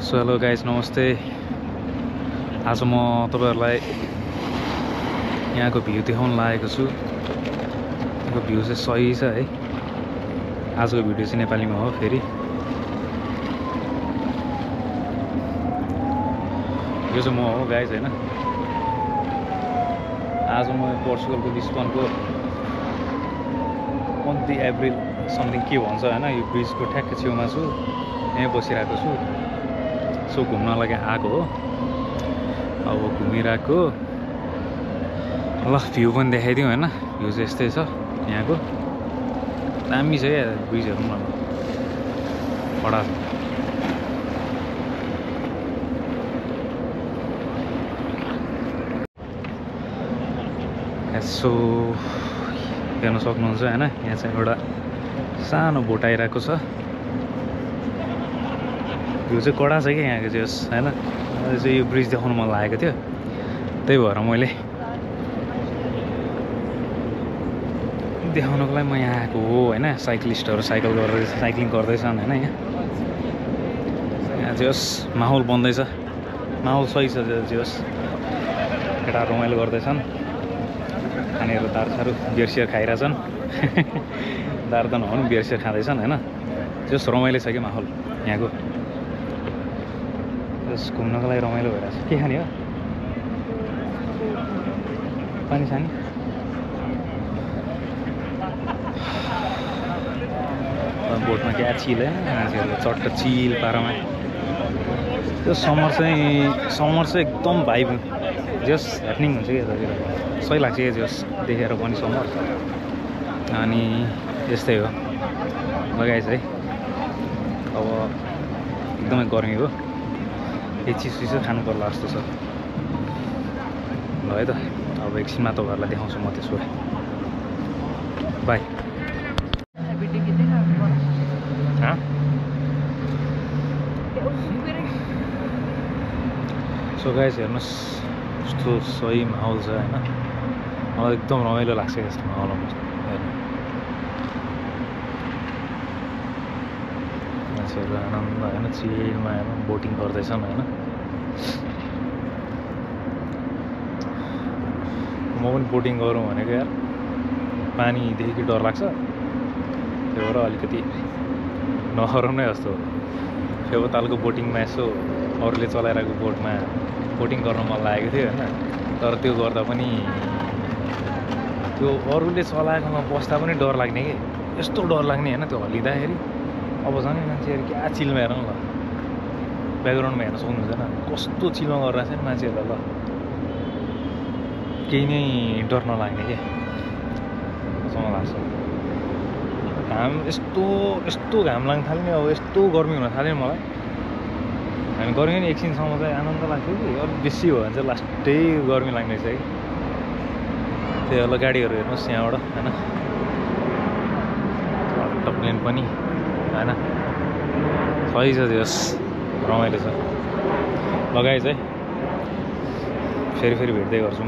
So hello guys नमस्ते। आज म तपाईहरुलाई यहाँको भ्यू देखाउन लागेको छु। यहाँको भ्यू चाहिँ सही छ है। आजको भिडियो चाहिँ नेपालीमा हो फेरि। यो चाहिँ म हो गाइज हैन। आज म पोर्चुगलको लिस्बनको मन्थली एप्रिल समथिङ के भन्छ हैन, यो ब्रिजको ठ्याक्कै छेउमा छु। यहीँ बसिरहेको छु। सो घुम्नलाई आएको हो। अब घुमिरहेको ल भ्यू पनि देखाइदिउँ हैन। भ्यू चाहिँ यस्तै छ यहाँको। दामी छ क्या ब्रिजहरु न बडा छ। यसो हेर्न सक्नुहुन्छ हैन। यहाँ चाहिँ एउटा सानो बोट आइरहेको छ। भ्यू चाहिँ कडा छ क्या यहाँको चाहिँ हैन। मलाई चाहिँ यो ब्रिज देखाउन मन लागेको थियो, त्यही भएर मैले देखाउनको लागि म यहाँ आएको हो हैन। साइक्लिस्टहरु साइक्लिङ गर्दैछन् हैन। यहाँ चाहिँ माहौल बन्दैछ। माहौल सही छ जस केटाहरु रमाइलो गर्दैछन्। खानेहरु दारसारु बियरसियर खाइरहेछन्। दार त नहुनु बियरसियर खाँदैछन् हैन। जस रमाइलो छ कि माहौल यहाँको। जस घुम्नको लागि रमाइलो भइरहेछ। के खाने हो? पानी खाने? बोटमा क्या चिल है मान्छेहरुले चट्ट चिल पारामा। त्यो समर चाहिँ एकदम भाइब जस ह्यापनिङ हुन्छ क्या यतातिर। सही लाग्छ क्या जस देखेर पनि समर। अनि यस्तै हो लगाइछ है। अब एकदमै गर्मी हो। एक चिज खानु पर्ला जस्तो छ। ल है त अब एकछिनमा तपाईहरुलाई देखाउँछु म त्यसो भए। बाई। सो गाइस हेर्नुस् कस्तो सही माहौल छ हैन। मलाई एकदम रमाइलो लाग्छ यस्तो माहौलमा हेर्नु। मान्छेहरु आनन्द हैन चिलमा हेर्नु बोटिङ गर्दैछन् हैन। म पनि बोटिङ गरौँ भनेको यार पानीदेखि डर लाग्छ। त्यही भएर अलिकति नगरौँ नै जस्तो हो। फेवातालको बोटिङमा यसो अरूले चलाइरहेको बोटमा बोटिङ गर्न मन लागेको थियो हैन। तर त्यो गर्दा पनि त्यो अरूले चलाएकोमा बस्दा पनि डर लाग्ने के। यस्तो डर लाग्ने हैन त्यो हल्लिँदाखेरि। अब झन् मान्छेहरु क्या चिलमा हेर्नु ल। ब्याकग्राउन्डमा हेर्न सक्नुहुन्छ हैन कस्तो चिलमा गरिरहेछ नि मान्छेहरुले। ल केही नै डर नलाग्ने के मसँग लाग्छ। घाम यस्तो घाम लाग्न थाल्यो नि। अब यस्तो गर्मी हुन थाल्यो नि मलाई। हामी गर्मी नि एकछिनसम्म चाहिँ आनन्द लाग्थ्यो कि अलिक बेसी भयो भने चाहिँ लास्टै गर्मी लाग्ने छ कि। त्यही होला गाडीहरु हेर्नुहोस् यहाँबाट हैन। प्लेन पनि हैन सही छ जस रमाइलो छ। लगाइज है फेरि भेट्दै गर्छु म।